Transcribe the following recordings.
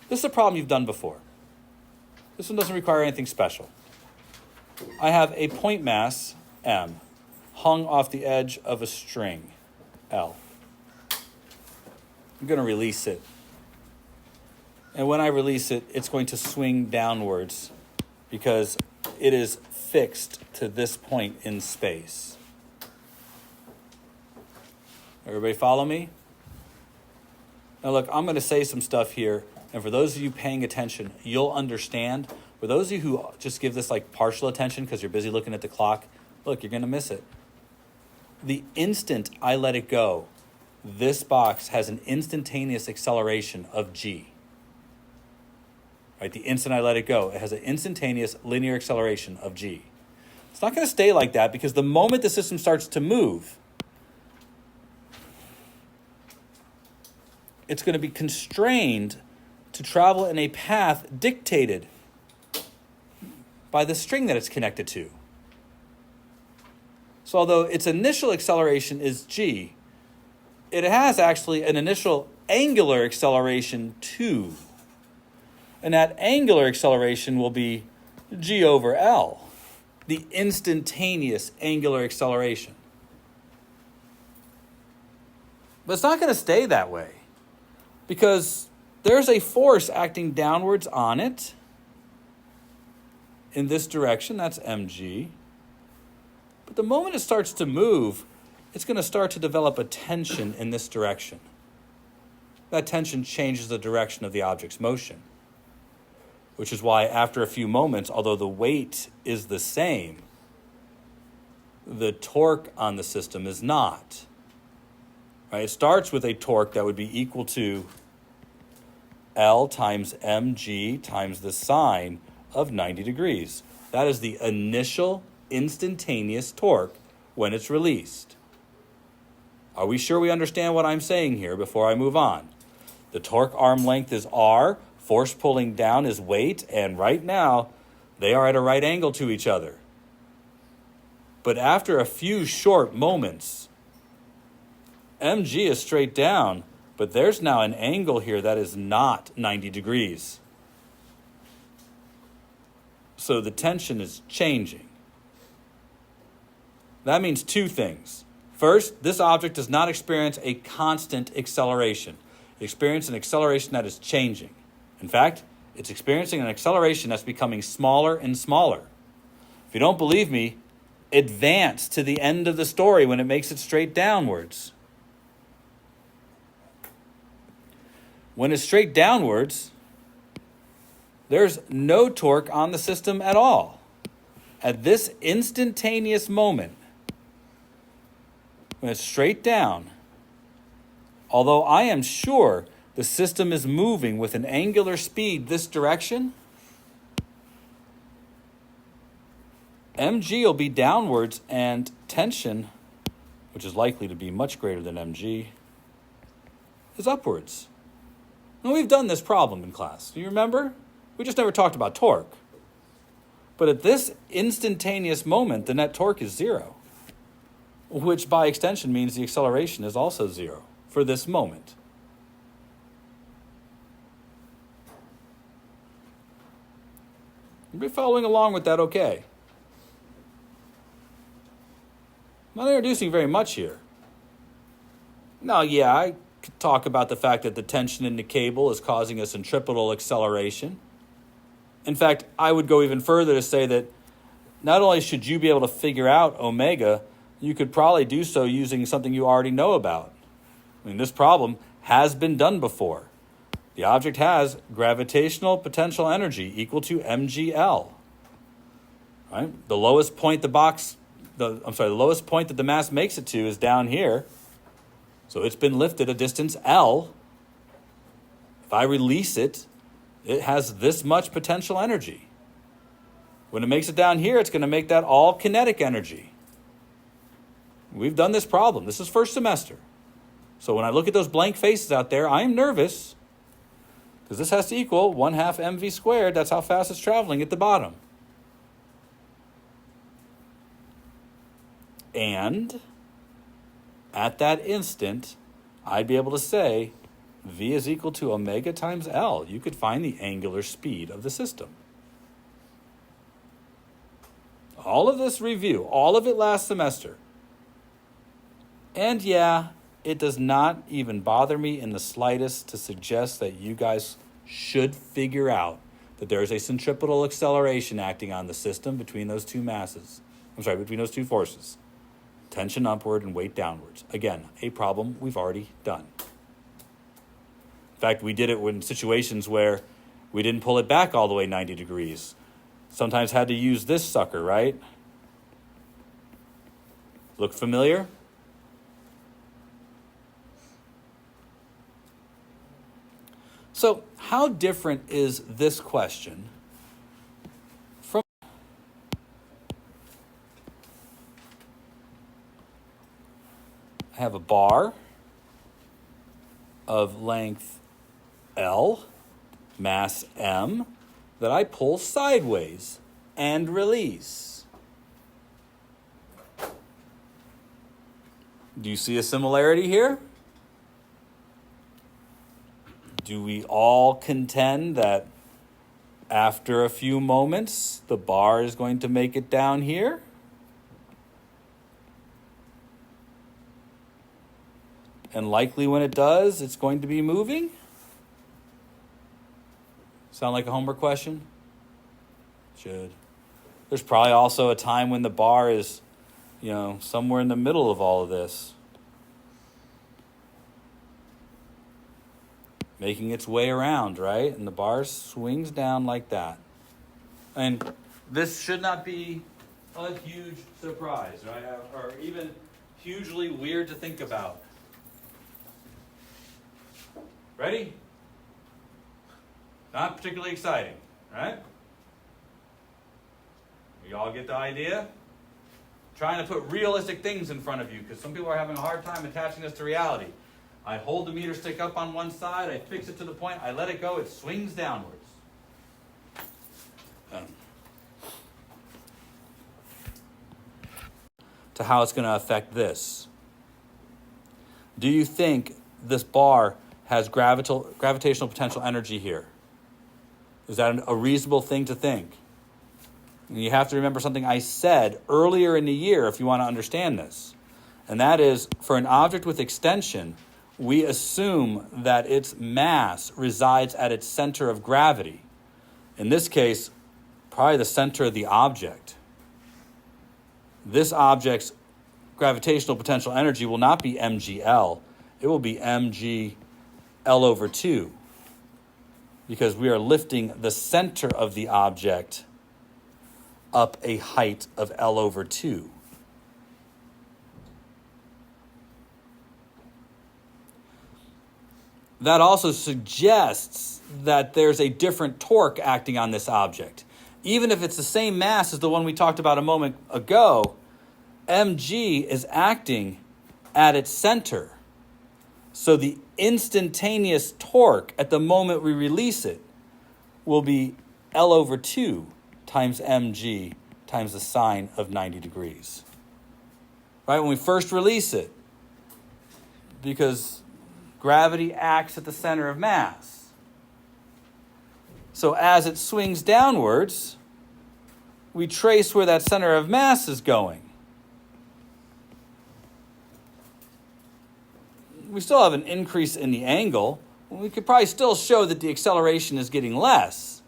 This is a problem you've done before. This one doesn't require anything special. I have a point mass, M, hung off the edge of a string, L. I'm going to release it. And when I release it, it's going to swing downwards because it is fixed to this point in space. Everybody follow me? Now look, I'm going to say some stuff here, and for those of you paying attention, you'll understand. For those of you who just give this like partial attention because you're busy looking at the clock, look, you're going to miss it. The instant I let it go, this box has an instantaneous acceleration of g. Right? The instant I let it go, it has an instantaneous linear acceleration of g. It's not going to stay like that because the moment the system starts to move, it's going to be constrained to travel in a path dictated by the string that it's connected to. So although its initial acceleration is g, it has actually an initial angular acceleration too. And that angular acceleration will be g over L, the instantaneous angular acceleration. But it's not going to stay that way because there's a force acting downwards on it in this direction, that's mg. But the moment it starts to move, it's going to start to develop a tension in this direction. That tension changes the direction of the object's motion, which is why after a few moments, although the weight is the same, the torque on the system is not. Right? It starts with a torque that would be equal to L times mg times the sine of 90 degrees. That is the initial instantaneous torque when it's released. Are we sure we understand what I'm saying here before I move on? The torque arm length is r, force pulling down is weight, and right now they are at a right angle to each other. But after a few short moments, mg is straight down, but there's now an angle here that is not 90 degrees. So the tension is changing. That means two things. First, this object does not experience a constant acceleration. It experiences an acceleration that is changing. In fact, it's experiencing an acceleration that's becoming smaller and smaller. If you don't believe me, advance to the end of the story when it makes it straight downwards. When it's straight downwards, there's no torque on the system at all. At this instantaneous moment, when it's straight down, although I am sure the system is moving with an angular speed this direction, mg will be downwards and tension, which is likely to be much greater than mg, is upwards. And we've done this problem in class. Do you remember? We just never talked about torque. But at this instantaneous moment, the net torque is zero, which by extension means the acceleration is also zero for this moment. You'll be following along with that okay. I'm not introducing very much here. Now, yeah, I could talk about the fact that the tension in the cable is causing a centripetal acceleration. In fact, I would go even further to say that not only should you be able to figure out omega, you could probably do so using something you already know about. I mean, this problem has been done before. The object has gravitational potential energy equal to mgl. Right? The lowest point the lowest point that the mass makes it to is down here. So it's been lifted a distance L. If I release it, it has this much potential energy. When it makes it down here, it's going to make that all kinetic energy. We've done this problem. This is first semester. So when I look at those blank faces out there, I am nervous because this has to equal 1/2 mv squared. That's how fast it's traveling at the bottom. And at that instant, I'd be able to say V is equal to omega times L. You could find the angular speed of the system. All of this review, all of it last semester. And yeah, it does not even bother me in the slightest to suggest that you guys should figure out that there is a centripetal acceleration acting on the system between those two masses. Between those two forces. Tension upward and weight downwards. Again, a problem we've already done. In fact, we did it in situations where we didn't pull it back all the way 90 degrees. Sometimes had to use this sucker, right? Look familiar? So, how different is this question from... I have a bar of length L, mass M, that I pull sideways and release. Do you see a similarity here? Do we all contend that after a few moments, the bar is going to make it down here? And likely when it does, it's going to be moving? Sound like a homework question? Should. There's probably also a time when the bar is, somewhere in the middle of all of this. Making its way around, right? And the bar swings down like that. And this should not be a huge surprise, right? Or even hugely weird to think about. Ready? Not particularly exciting, right? You all get the idea? Trying to put realistic things in front of you, because some people are having a hard time attaching this to reality. I hold the meter stick up on one side, I fix it to the point, I let it go, it swings downwards. To how it's going to affect this. Do you think this bar has gravitational potential energy here? Is that a reasonable thing to think? And you have to remember something I said earlier in the year if you want to understand this. And that is, for an object with extension, we assume that its mass resides at its center of gravity. In this case, probably the center of the object. This object's gravitational potential energy will not be mgl. It will be mg L over 2. Because we are lifting the center of the object up a height of L over 2. That also suggests that there's a different torque acting on this object. Even if it's the same mass as the one we talked about a moment ago, mg is acting at its center. So the instantaneous torque at the moment we release it will be L over 2 times mg times the sine of 90 degrees. Right, when we first release it, because gravity acts at the center of mass. So as it swings downwards, we trace where that center of mass is going. We still have an increase in the angle. We could probably still show that the acceleration is getting less.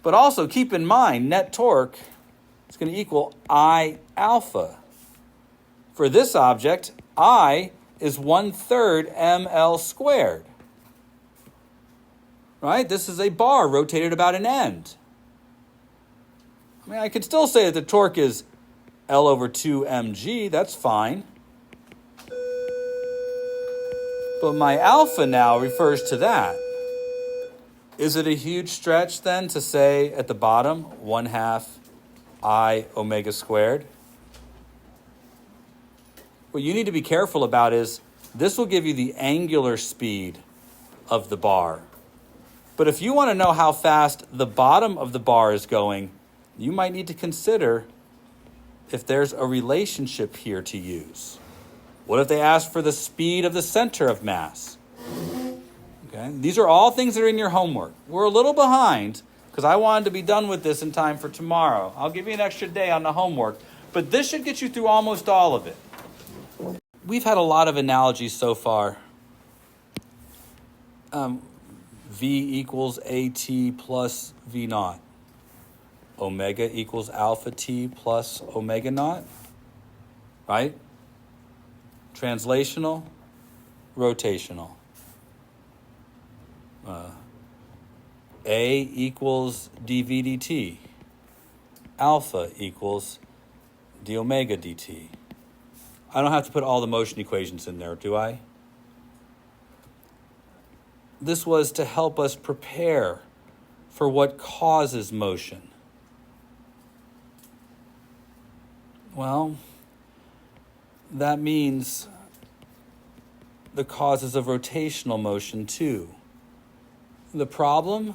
But also keep in mind, net torque is going to equal I alpha. For this object, I is 1/3 ml squared. Right? This is a bar rotated about an end. I mean, I could still say that the torque is L over 2 mg. That's fine. But my alpha now refers to that. Is it a huge stretch then to say at the bottom 1/2 I omega squared? What you need to be careful about is this will give you the angular speed of the bar. But if you want to know how fast the bottom of the bar is going, you might need to consider if there's a relationship here to use. What if they ask for the speed of the center of mass? Okay? These are all things that are in your homework. We're a little behind because I wanted to be done with this in time for tomorrow. I'll give you an extra day on the homework, but this should get you through almost all of it. We've had a lot of analogies so far. V equals AT plus V naught. Omega equals alpha T plus omega naught. Right? Translational, rotational. A equals dV dt. Alpha equals d omega dt. I don't have to put all the motion equations in there, do I? This was to help us prepare for what causes motion. Well, that means the causes of rotational motion too. The problem?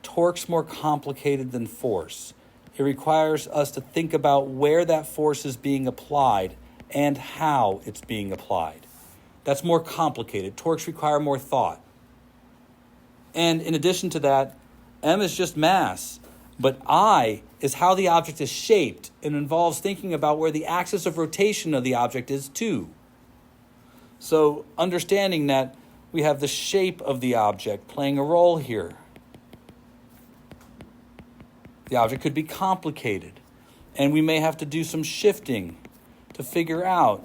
Torque's more complicated than force. It requires us to think about where that force is being applied and how it's being applied. That's more complicated. Torques require more thought. And in addition to that, M is just mass, but I is how the object is shaped and involves thinking about where the axis of rotation of the object is too. So understanding that we have the shape of the object playing a role here. The object could be complicated, and we may have to do some shifting to figure out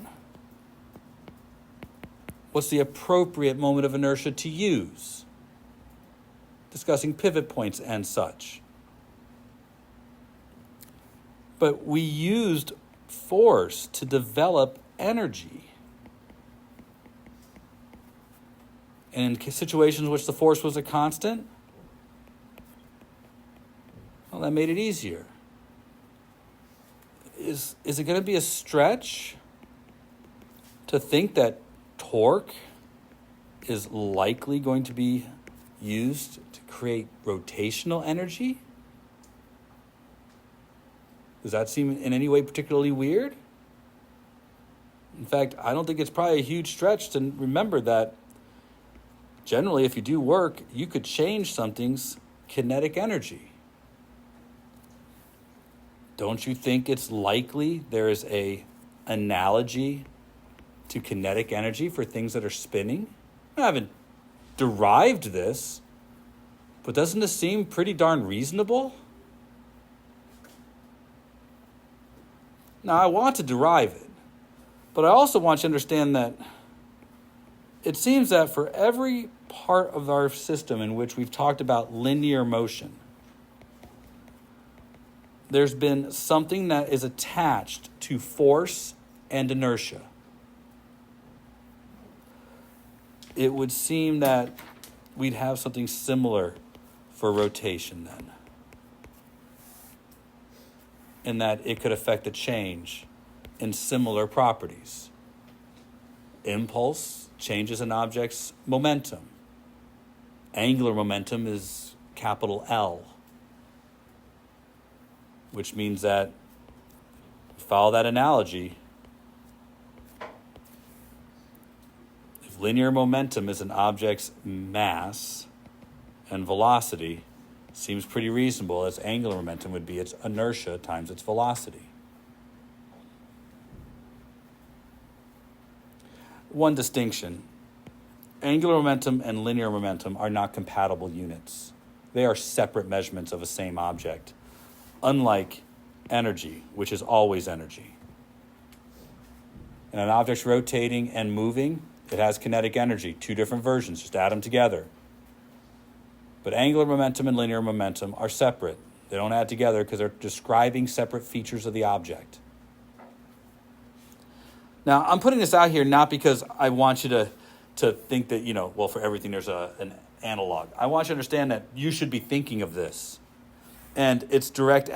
what's the appropriate moment of inertia to use, discussing pivot points and such. But we used force to develop energy. And in situations in which the force was a constant, well, that made it easier. Is it going to be a stretch to think that torque is likely going to be used to create rotational energy? Does that seem in any way particularly weird? In fact, I don't think it's probably a huge stretch to remember that generally, if you do work, you could change something's kinetic energy. Don't you think it's likely there is an analogy to kinetic energy for things that are spinning? I haven't derived this, but doesn't this seem pretty darn reasonable? Now, I want to derive it, but I also want you to understand that it seems that for every part of our system in which we've talked about linear motion, there's been something that is attached to force and inertia. It would seem that we'd have something similar for rotation then, in that it could affect a change in similar properties. Impulse changes an object's momentum. Angular momentum is capital L, which means that, follow that analogy, if linear momentum is an object's mass and velocity, seems pretty reasonable, as angular momentum would be its inertia times its velocity. One distinction: angular momentum and linear momentum are not compatible units. They are separate measurements of a same object, unlike energy, which is always energy. And an object's rotating and moving, it has kinetic energy, two different versions, just add them together. But angular momentum and linear momentum are separate. They don't add together because they're describing separate features of the object. Now, I'm putting this out here not because I want you to think that, well, for everything there's an analog. I want you to understand that you should be thinking of this. And its direct